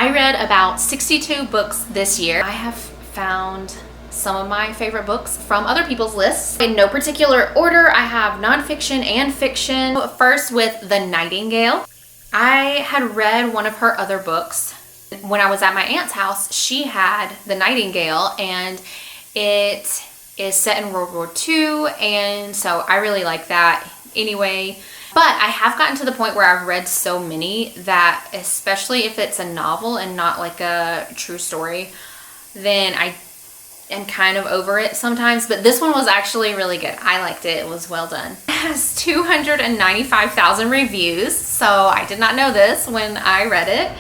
I read about 62 books this year. I have found some of my favorite books from other people's lists. In no particular order, I have nonfiction and fiction. First with The Nightingale. I had read one of her other books. When I was at my aunt's house, she had The Nightingale, and it is set in World War II, and so I really like that anyway. But I have gotten to the point where I've read so many that, especially if it's a novel and not like a true story, then I am kind of over it sometimes. But this one was actually really good. I liked it. It was well done. It has 295,000 reviews, so I did not know this when I read it.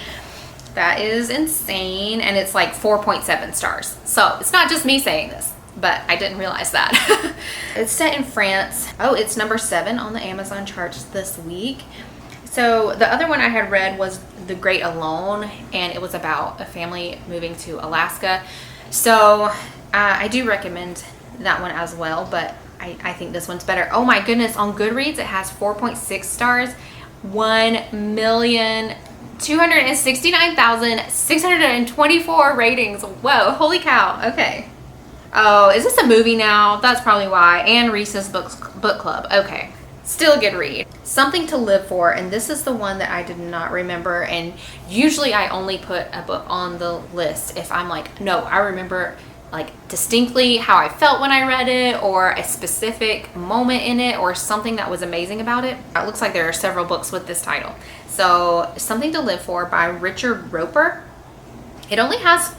That is insane. And it's like 4.7 stars. So it's not just me saying this, but I didn't realize that. It's set in France. Oh, it's number 7 on the Amazon charts this week. So the other one I had read was The Great Alone, and it was about a family moving to Alaska. So I do recommend that one as well, but I think this one's better. Oh my goodness, on Goodreads it has 4.6 stars, 1,269,624 ratings. Whoa, holy cow. Okay. Oh, is this a movie now? That's probably why. And Reese's book Club. Okay. Still a good read. Something to Live For, and this is the one that I did not remember, and usually I only put a book on the list if I'm like, no, I remember like distinctly how I felt when I read it, or a specific moment in it, or something that was amazing about it. It looks like there are several books with this title. So Something to Live For by Richard Roeper. It only has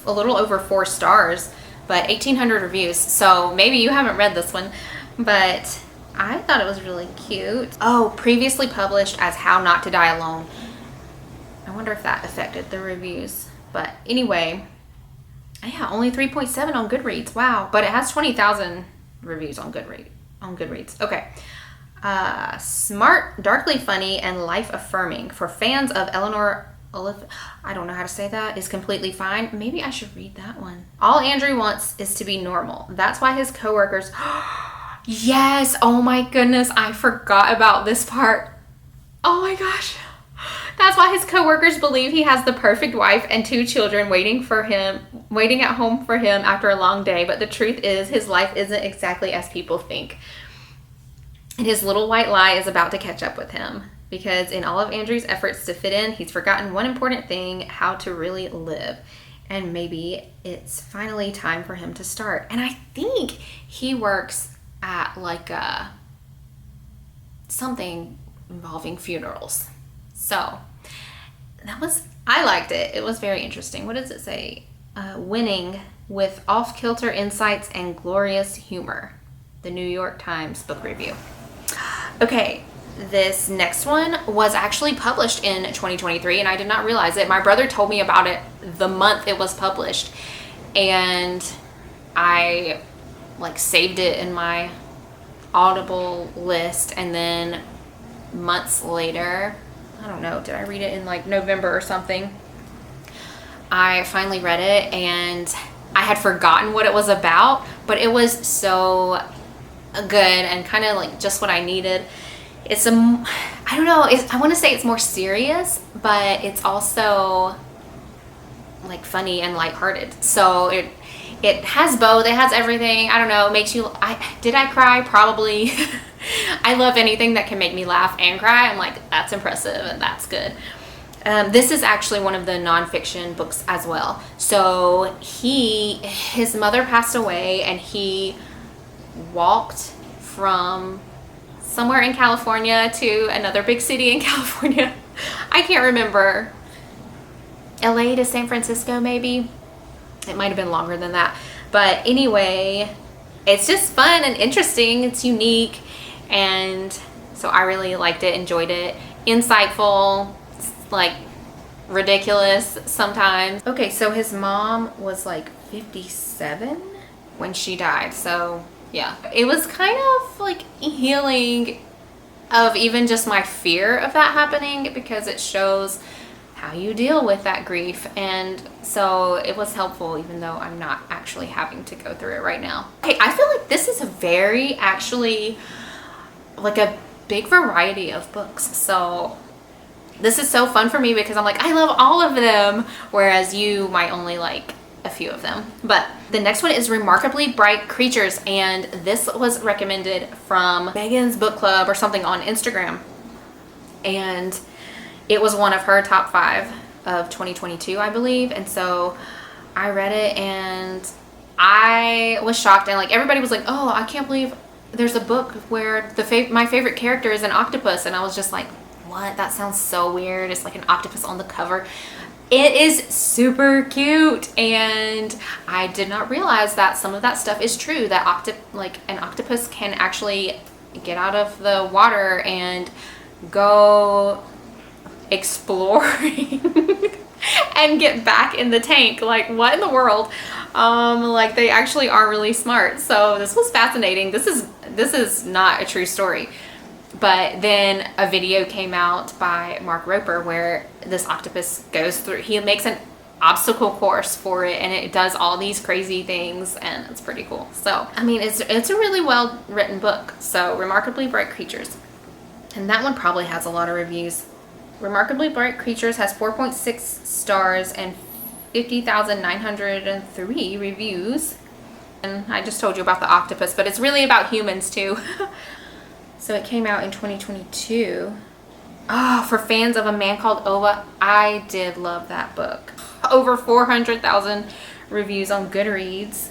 a little over 4 stars, but 1,800 reviews. So maybe you haven't read this one, but I thought it was really cute. Oh, previously published as How Not to Die Alone. I wonder if that affected the reviews. But anyway, yeah, only 3.7 on Goodreads. Wow. But it has 20,000 reviews on Goodreads. Okay. Smart, darkly funny, and life-affirming for fans of Eleanor Olive. I don't know how to say that. Is completely fine. Maybe I should read that one. All Andrew wants is to be normal. That's why his coworkers... Yes. Oh my goodness. I forgot about this part. Oh my gosh. That's why his coworkers believe he has the perfect wife and 2 children waiting at home for him after a long day. But the truth is his life isn't exactly as people think. And his little white lie is about to catch up with him. Because in all of Andrew's efforts to fit in, he's forgotten one important thing: how to really live. And maybe it's finally time for him to start. And I think he works at like something involving funerals. So I liked it. It was very interesting. What does it say? Winning with off-kilter insights and glorious humor. The New York Times book review. Okay, this next one was actually published in 2023, and I did not realize it. My brother told me about it the month it was published, and I like saved it in my Audible list, and then months later, I don't know, did I read it in like November or something? I finally read it, and I had forgotten what it was about, but it was so good and kind of like just what I needed. It's I don't know, I want to say it's more serious, but it's also like funny and lighthearted. So it has both. It has everything. I don't know. It makes you... Did I cry? Probably. I love anything that can make me laugh and cry. I'm like, that's impressive and that's good. This is actually one of the nonfiction books as well. So his mother passed away, and he walked from somewhere in California to another big city in California. I can't remember. LA to San Francisco, maybe. It might have been longer than that. But anyway, it's just fun and interesting. It's unique. And so I really liked it, enjoyed it. Insightful, like ridiculous sometimes. Okay, so his mom was like 57 when she died. So yeah, it was kind of like healing of even just my fear of that happening, because it shows how you deal with that grief. And so it was helpful, even though I'm not actually having to go through it right now. Okay, I feel like this is a very actually like a big variety of books. So This is so fun for me because I'm like, I love all of them, whereas you might only like a few of them. But the next one is Remarkably Bright Creatures, and this was recommended from Megan's book club or something on Instagram, and it was one of her top 5 of 2022, I believe. And so I read it and I was shocked, and like everybody was like, oh, I can't believe there's a book where my favorite character is an octopus. And I was just like, what? That sounds so weird. It's like an octopus on the cover. It is super cute, and I did not realize that some of that stuff is true, that an octopus can actually get out of the water and go exploring and get back in the tank. Like, what in the world? Like, they actually are really smart. So this was fascinating. This is not a true story. But then a video came out by Mark Roper where this octopus goes through, he makes an obstacle course for it, and it does all these crazy things, and it's pretty cool. So, I mean, it's a really well written book. So, Remarkably Bright Creatures. And that one probably has a lot of reviews. Remarkably Bright Creatures has 4.6 stars and 50,903 reviews. And I just told you about the octopus, but it's really about humans too. So it came out in 2022. Oh, for fans of A Man Called Ova, I did love that book. Over 400,000 reviews on Goodreads.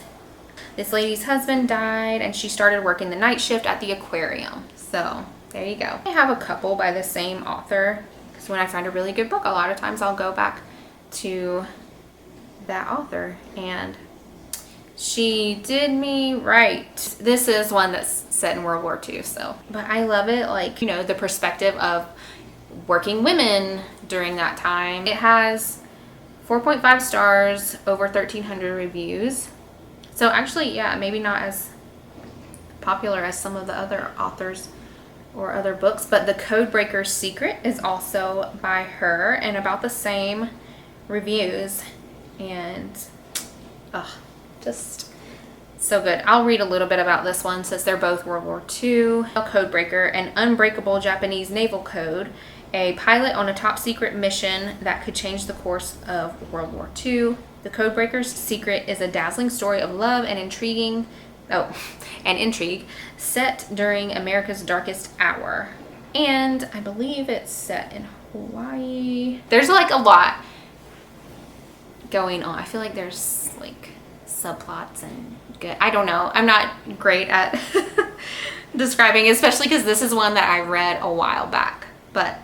This lady's husband died and she started working the night shift at the aquarium. So there you go. I have a couple by the same author, because when I find a really good book, a lot of times I'll go back to that author, and she did me right. This is one that's set in World War II, so. But I love it, like, you know, the perspective of working women during that time. It has 4.5 stars, over 1,300 reviews. So actually, yeah, maybe not as popular as some of the other authors or other books, but The Codebreaker Secret is also by her and about the same reviews. And just so good. I'll read a little bit about this one since they're both World War II. Codebreaker, an unbreakable Japanese naval code, a pilot on a top secret mission that could change the course of World War II. The Codebreaker's Secret is a dazzling story of love and intrigue set during America's darkest hour. And I believe it's set in Hawaii. There's like a lot going on. I feel like there's like subplots and good. I don't know. I'm not great at describing, especially because this is one that I read a while back, but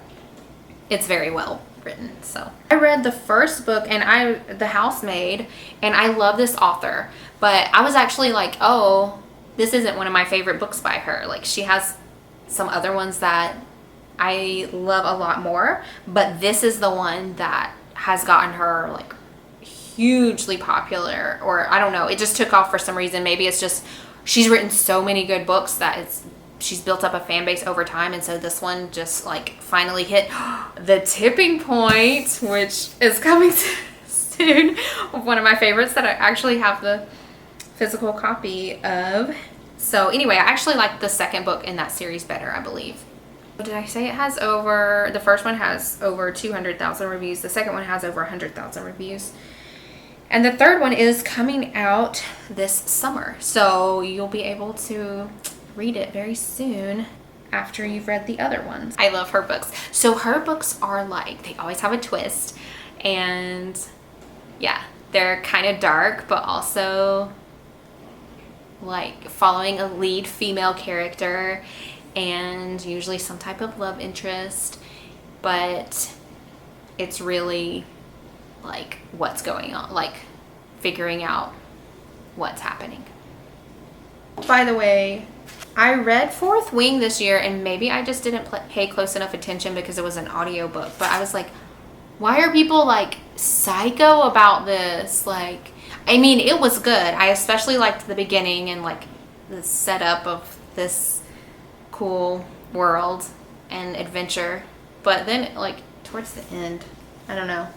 it's very well written. So I read the first book, and The Housemaid, and I love this author, but I was actually like, oh, this isn't one of my favorite books by her. Like, she has some other ones that I love a lot more, but this is the one that has gotten her like hugely popular, or I don't know, it just took off for some reason. Maybe it's just she's written so many good books that she's built up a fan base over time, and so this one just like finally hit the tipping point, which is coming soon. One of my favorites that I actually have the physical copy of. So anyway, I actually like the second book in that series better, I believe. Did I say it has over, the first one has over 200,000 reviews, the second one has over 100,000 reviews. And the third one is coming out this summer, so you'll be able to read it very soon after you've read the other ones. I love her books. So her books are like, they always have a twist, and yeah, they're kind of dark, but also like following a lead female character and usually some type of love interest, but it's really like what's going on, like figuring out what's happening. By the way, I read Fourth Wing this year, and maybe I just didn't pay close enough attention because it was an audiobook, but I was like, why are people like psycho about this? Like, I mean, it was good. I especially liked the beginning and like the setup of this cool world and adventure, but then like towards the end, I don't know,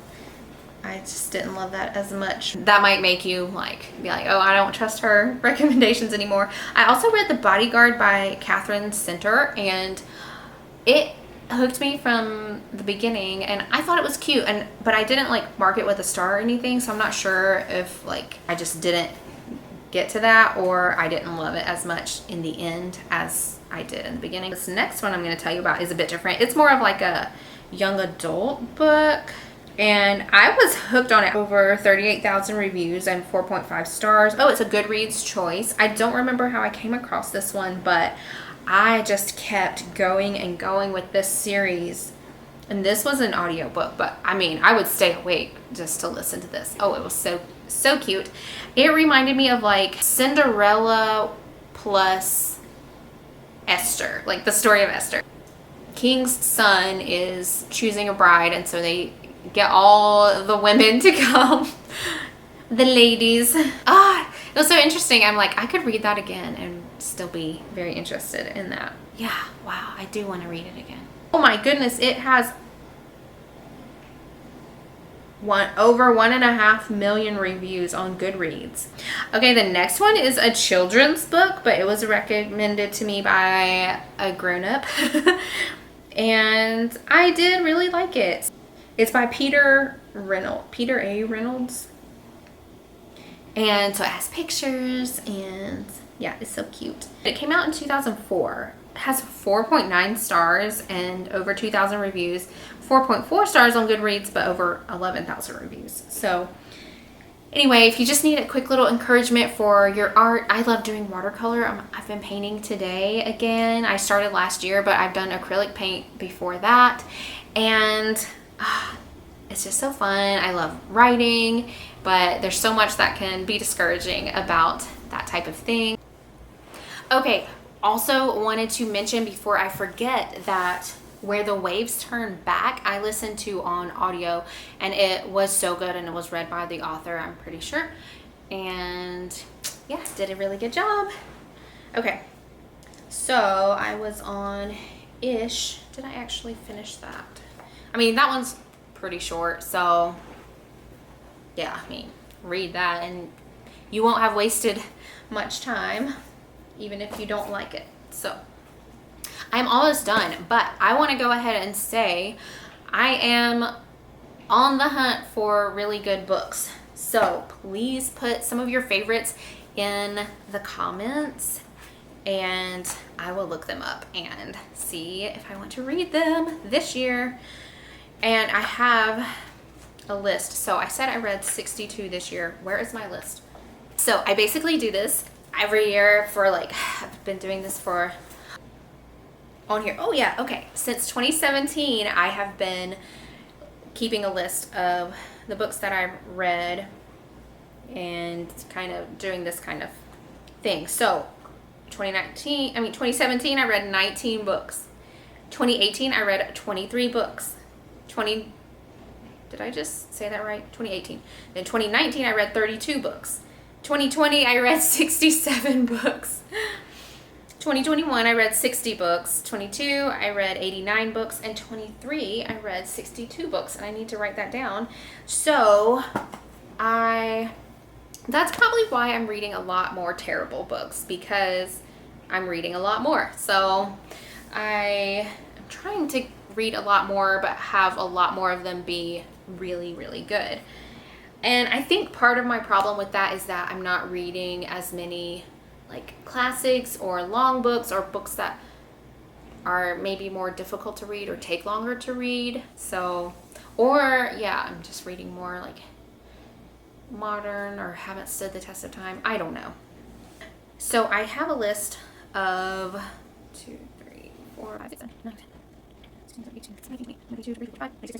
I just didn't love that as much. That might make you like be like, oh, I don't trust her recommendations anymore. I also read The Bodyguard by Catherine Center, and it hooked me from the beginning, and I thought it was cute, but I didn't like mark it with a star or anything, so I'm not sure if like I just didn't get to that or I didn't love it as much in the end as I did in the beginning. This next one I'm going to tell you about is a bit different. It's more of like a young adult book, and I was hooked on it. Over 38,000 reviews and 4.5 stars. Oh, it's a Goodreads choice. I don't remember how I came across this one, but I just kept going and going with this series. And this was an audiobook, but I mean, I would stay awake just to listen to this. Oh, it was so cute. It reminded me of like Cinderella plus Esther, like the story of Esther. King's son is choosing a bride, and so they get all the women to come. The ladies. It was so interesting. I'm like, I could read that again and still be very interested in that. Yeah, wow, I do want to read it again. Oh my goodness, it has over 1.5 million reviews on Goodreads. Okay, the next one is a children's book, but it was recommended to me by a grown-up. And I did really like it. It's by Peter A. Reynolds. And so it has pictures, and yeah, it's so cute. It came out in 2004. It has 4.9 stars and over 2,000 reviews. 4.4 stars on Goodreads, but over 11,000 reviews. So anyway, if you just need a quick little encouragement for your art, I love doing watercolor. I've been painting today again. I started last year, but I've done acrylic paint before that. And it's just so fun. I love writing, but there's so much that can be discouraging about that type of thing. Okay, also wanted to mention before I forget that Where the Waves Turn Back, I listened to on audio, and it was so good, and it was read by the author, I'm pretty sure. And yeah, did a really good job. Okay, so I was on Ish. Did I actually finish that? I mean, that one's pretty short, so yeah, I mean, read that and you won't have wasted much time, even if you don't like it. So I'm almost done, but I want to go ahead and say I am on the hunt for really good books. So please put some of your favorites in the comments, and I will look them up and see if I want to read them this year. And I have a list. So I said I read 62 this year. Where is my list? So I basically do this every year for like, I've been doing this for on here. Oh yeah, okay. Since 2017, I have been keeping a list of the books that I've read and kind of doing this kind of thing. So 2017, I read 19 books. 2018, I read 23 books. Did I just say that right? 2018. Then 2019, I read 32 books. 2020, I read 67 books. 2021, I read 60 books. 22, I read 89 books. And 23, I read 62 books. And I need to write that down. So, that's probably why I'm reading a lot more terrible books, because I'm reading a lot more. So, I'm trying to read a lot more, but have a lot more of them be really, really good. And I think part of my problem with that is that I'm not reading as many like classics or long books or books that are maybe more difficult to read or take longer to read. So, or yeah, I'm just reading more like modern or haven't stood the test of time. I don't know. So I have a list of 2, 3, 4, 5, 6, 7,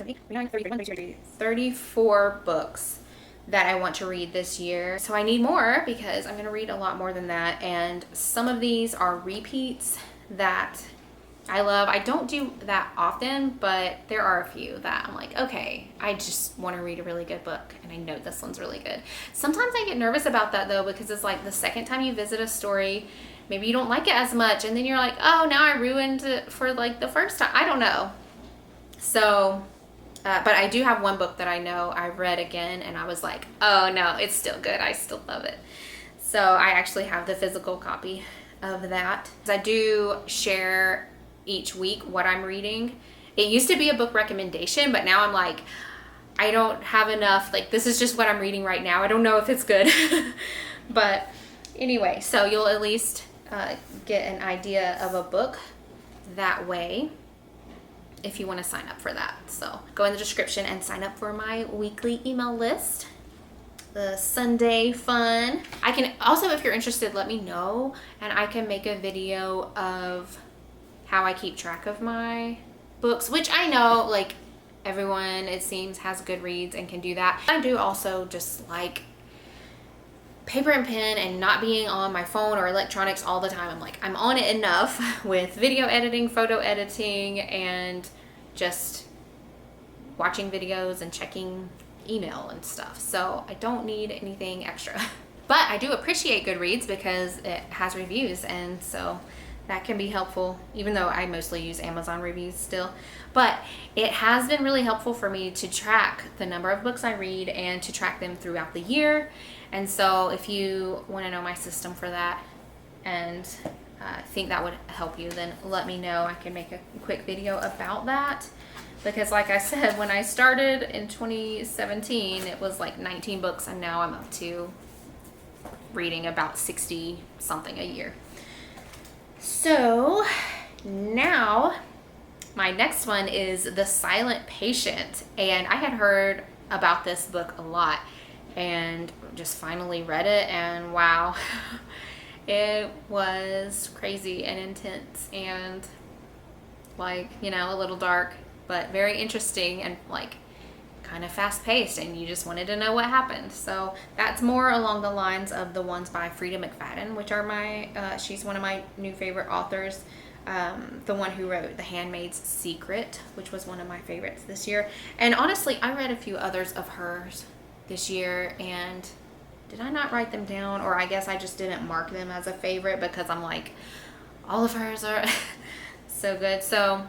8, 9, 10. 34 books that I want to read this year. So I need more because I'm going to read a lot more than that. And some of these are repeats that I love. I don't do that often, but there are a few that I'm like, okay, I just want to read a really good book, and I know this one's really good. Sometimes I get nervous about that though, because it's like the second time you visit a story, maybe you don't like it as much, and then you're like, oh, now I ruined it for like the first time. I don't know. So, but I do have one book that I know I read again, and I was like, oh no, it's still good. I still love it. So I actually have the physical copy of that. I do share each week what I'm reading, it used to be a book recommendation, but now I'm like, I don't have enough, like this is just what I'm reading right now. I don't know if it's good. But anyway, so you'll at least get an idea of a book that way if you want to sign up for that. So go in the description and sign up for my weekly email list. The Sunday fun. I can also, if you're interested, let me know and I can make a video of how I keep track of my books, which I know like everyone it seems has Goodreads and can do that. I do also just like paper and pen and not being on my phone or electronics all the time. I'm like, I'm on it enough with video editing, photo editing, and just watching videos and checking email and stuff. So I don't need anything extra. But I do appreciate Goodreads because it has reviews, and so that can be helpful, even though I mostly use Amazon reviews still. But it has been really helpful for me to track the number of books I read and to track them throughout the year. And so if you want to know my system for that and think that would help you, then let me know. I can make a quick video about that. Because like I said, when I started in 2017, it was like 19 books, and now I'm up to reading about 60 something a year. So now my next one is The Silent Patient, and I had heard about this book a lot and just finally read it, and wow, it was crazy and intense and like, you know, a little dark, but very interesting and like kind of fast paced, and you just wanted to know what happened. So that's more along the lines of the ones by Frida McFadden, which are my she's one of my new favorite authors. The one who wrote The Handmaid's Secret, which was one of my favorites this year. And honestly, I read a few others of hers this year, and did I not write them down, or I guess I just didn't mark them as a favorite because I'm like, all of hers are so good. So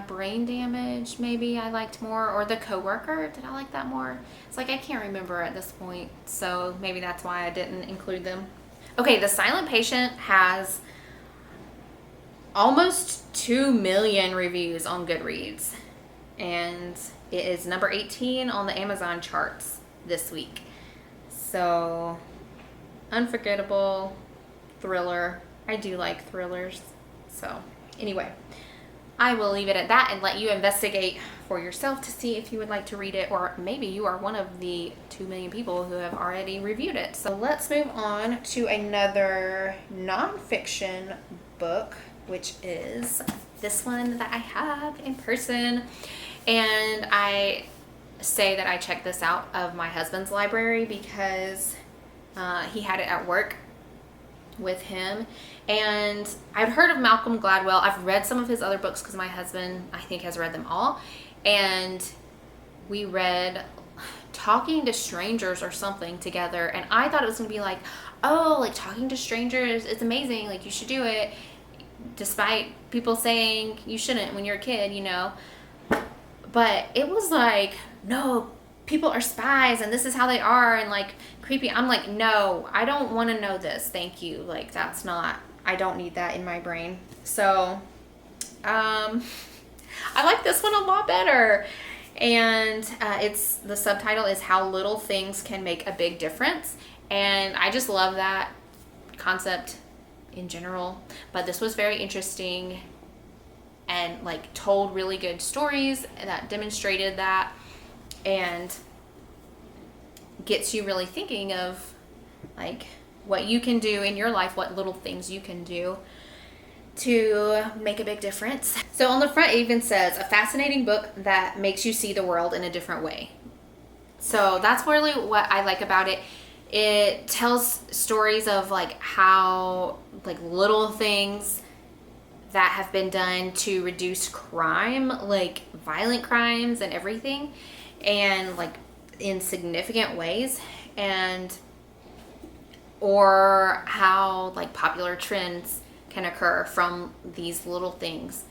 Brain Damage, maybe I liked more, or The Coworker, did I like that more? It's like I can't remember at this point, so maybe that's why I didn't include them. Okay, The Silent Patient has almost 2 million reviews on Goodreads, and it is number 18 on the Amazon charts this week. So unforgettable thriller. I do like thrillers. So anyway, I will leave it at that and let you investigate for yourself to see if you would like to read it, or maybe you are one of the 2 million people who have already reviewed it. So let's move on to another nonfiction book, which is this one that I have in person. And I say that I checked this out of my husband's library because he had it at work with him. And I've heard of Malcolm Gladwell. I've read some of his other books because my husband, I think, has read them all. And we read Talking to Strangers or something together. And I thought it was going to be like, oh, like Talking to Strangers, it's amazing. Like, you should do it. Despite people saying you shouldn't when you're a kid, you know. But it was like, no, people are spies and this is how they are and like creepy. I'm like, no, I don't want to know this. Thank you. Like, that's not, I don't need that in my brain. So I like this one a lot better. And it's, the subtitle is How Little Things Can Make a Big Difference. And I just love that concept in general. But this was very interesting and like told really good stories that demonstrated that, and gets you really thinking of like what you can do in your life, what little things you can do to make a big difference. So on the front it even says, a fascinating book that makes you see the world in a different way. So that's really what I like about it. It tells stories of like how like little things that have been done to reduce crime, like violent crimes and everything, and like in significant ways, and or how like popular trends can occur from these little things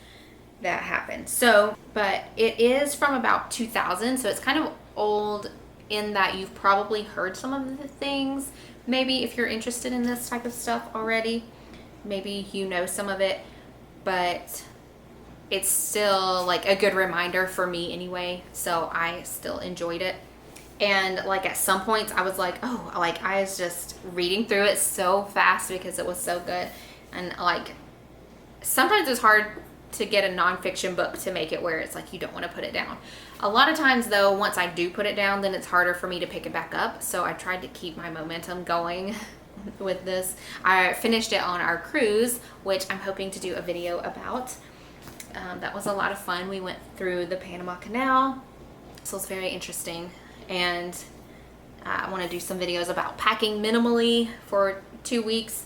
that happen. So, but it is from about 2000, so it's kind of old in that you've probably heard some of the things. Maybe if you're interested in this type of stuff already, maybe you know some of it. But it's still like a good reminder for me anyway. So I still enjoyed it. And like at some points I was like, oh, like I was just reading through it so fast because it was so good. And like sometimes it's hard to get a nonfiction book to make it where it's like you don't want to put it down. A lot of times though, once I do put it down, then it's harder for me to pick it back up. So I tried to keep my momentum going with this. I finished it on our cruise, which I'm hoping to do a video about. That was a lot of fun. We went through the Panama Canal, so it's very interesting. And I want to do some videos about packing minimally for 2 weeks.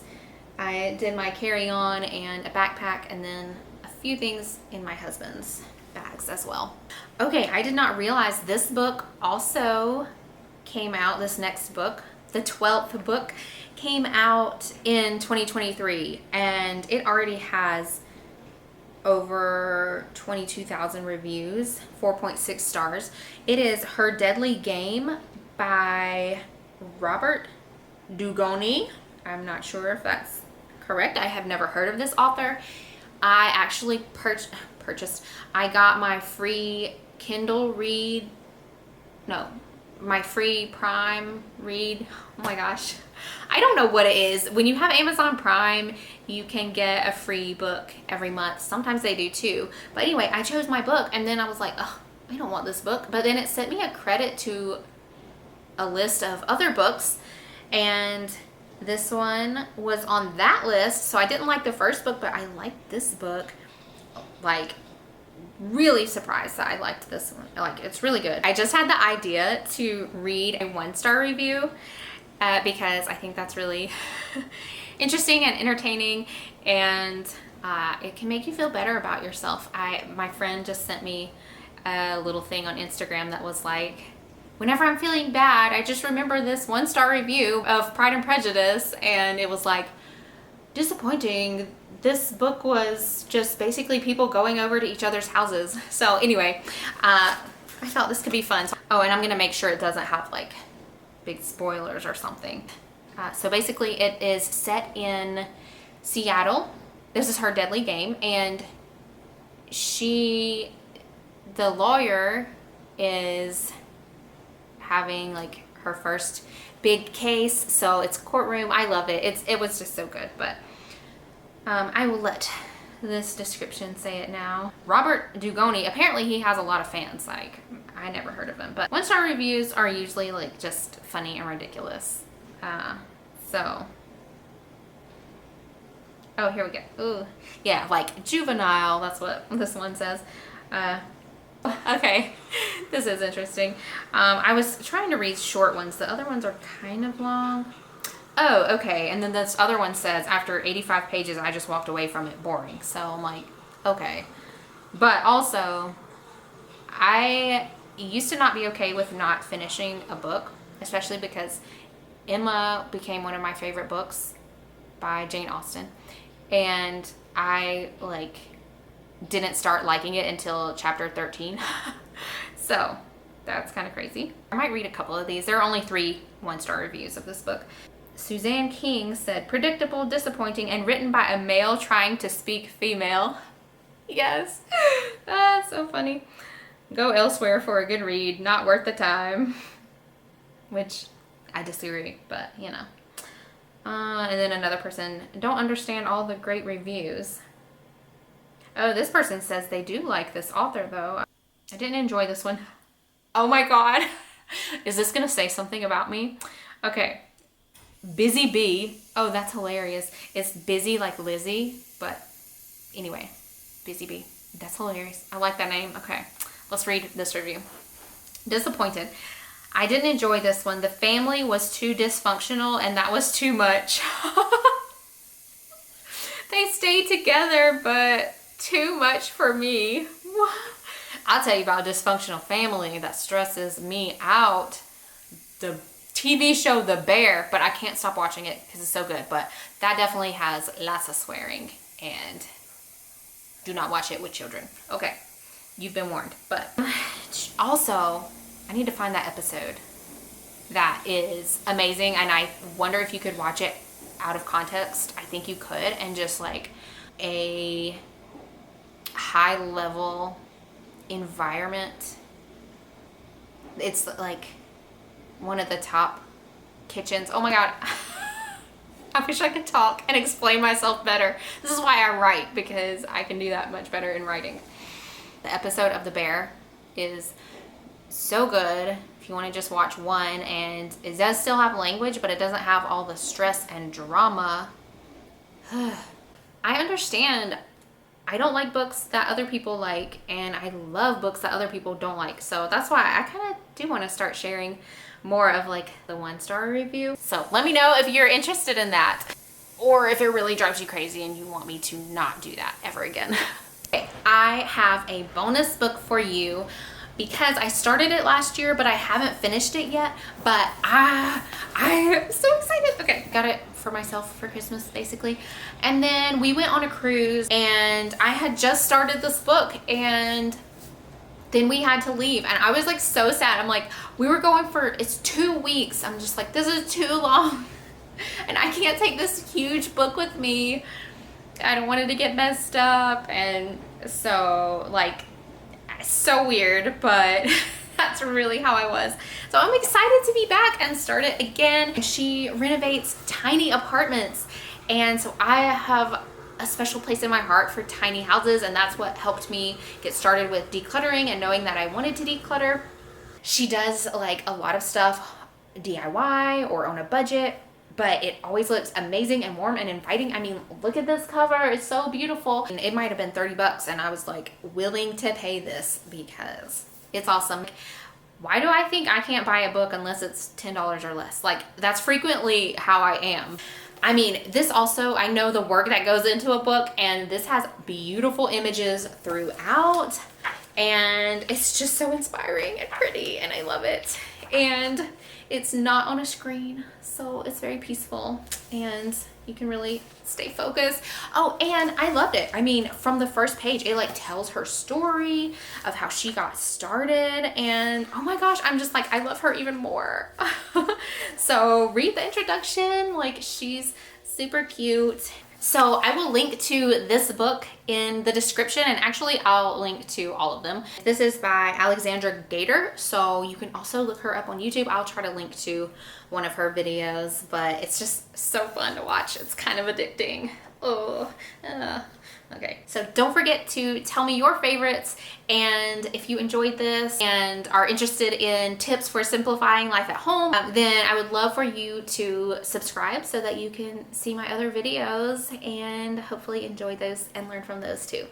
I did my carry-on and a backpack, and then a few things in my husband's bags as well. Okay, I did not realize this book also came out, this next book, the 12th book, came out in 2023, and it already has over 22,000 reviews, 4.6 stars. It is Her Deadly Game by Robert Dugoni. I'm not sure if that's correct. I have never heard of this author. I actually purchased, I got my free Kindle read, no, my free Prime read. Oh my gosh. I don't know what it is. When you have Amazon Prime, you can get a free book every month. Sometimes they do too. But anyway, I chose my book and then I was like, oh, I don't want this book. But then it sent me a credit to a list of other books, and this one was on that list. So I didn't like the first book, but I liked this book. Like, really surprised that I liked this one. Like, it's really good. I just had the idea to read a 1-star review because I think that's really interesting and entertaining, and it can make you feel better about yourself. My friend just sent me a little thing on Instagram that was like, whenever I'm feeling bad, I just remember this 1-star review of Pride and Prejudice, and it was like, disappointing. This book was just basically people going over to each other's houses. So anyway, I thought this could be fun. Oh, and I'm gonna make sure it doesn't have like big spoilers or something. So basically it is set in Seattle. This is Her Deadly Game, and the lawyer is having like her first big case, so it's courtroom. I love it. It was just so good. But I will let this description say it now. Robert Dugoni, apparently he has a lot of fans. Like, I never heard of him, but 1-star reviews are usually like just funny and ridiculous. So, oh, here we go. Ooh, yeah, like juvenile. That's what this one says. Okay, this is interesting. I was trying to read short ones. The other ones are kind of long. Oh, okay. And then this other one says, after 85 pages, I just walked away from it, boring. So I'm like, okay. But also, I used to not be okay with not finishing a book, especially because Emma became one of my favorite books by Jane Austen. And I like didn't start liking it until chapter 13. So that's kind of crazy. I might read a couple of these. There are only 3 1-star reviews of this book. Suzanne King said, predictable, disappointing, and written by a male trying to speak female. Yes, that's so funny. Go elsewhere for a good read, not worth the time. Which I disagree, but you know. And then another person, don't understand all the great reviews. Oh, this person says they do like this author though. I didn't enjoy this one. Oh my God. Is this gonna say something about me? Okay. Busy Bee. Oh, that's hilarious. It's busy like Lizzie, but anyway, Busy Bee. That's hilarious. I like that name. Okay, let's read this review. Disappointed. I didn't enjoy this one. The family was too dysfunctional and that was too much. They stayed together, but too much for me. I'll tell you about a dysfunctional family that stresses me out. The TV show The Bear, but I can't stop watching it because it's so good. But that definitely has lots of swearing, and do not watch it with children. Okay, you've been warned. But also, I need to find that episode. That is amazing, and I wonder if you could watch it out of context. I think you could, and just like a high level environment. It's like one of the top kitchens. Oh my God. I wish I could talk and explain myself better. This is why I write, because I can do that much better in writing. The episode of the bear is so good if you want to just watch one, and it does still have language, but it doesn't have all the stress and drama. I understand I don't like books that other people like, and I love books that other people don't like. So that's why I kind of do want to start sharing more of like the 1-star review. So let me know if you're interested in that, or if it really drives you crazy and you want me to not do that ever again. Okay, I have a bonus book for you because I started it last year, but I haven't finished it yet. But I'm so excited. Okay, got it for myself for Christmas, basically. And then we went on a cruise, and I had just started this book, and then we had to leave, and I was like so sad. I'm like, we were going for, it's 2 weeks. I'm just like, this is too long, and I can't take this huge book with me. I don't want it to get messed up, and so like, so weird, but that's really how I was. So I'm excited to be back and start it again. She renovates tiny apartments, and so I have a special place in my heart for tiny houses, and that's what helped me get started with decluttering and knowing that I wanted to declutter. She does like a lot of stuff DIY or on a budget, but it always looks amazing and warm and inviting. I mean, look at this cover, it's so beautiful. And it might have been 30 bucks, and I was like willing to pay this because it's awesome. Why do I think I can't buy a book unless it's $10 or less? Like, that's frequently how I am. I mean, this also, I know the work that goes into a book, and this has beautiful images throughout, and it's just so inspiring and pretty, and I love it. And it's not on a screen, so it's very peaceful, and you can really stay focused. Oh, and I loved it. I mean, from the first page, it like tells her story of how she got started, and oh my gosh, I'm just like, I love her even more. So read the introduction, like she's super cute. So I will link to this book in the description, and actually I'll link to all of them. This is by Alexandra Gater, so you can also look her up on YouTube. I'll try to link to one of her videos, but it's just so fun to watch. It's kind of addicting. Okay, so don't forget to tell me your favorites, and if you enjoyed this and are interested in tips for simplifying life at home, then I would love for you to subscribe so that you can see my other videos and hopefully enjoy those and learn from those too.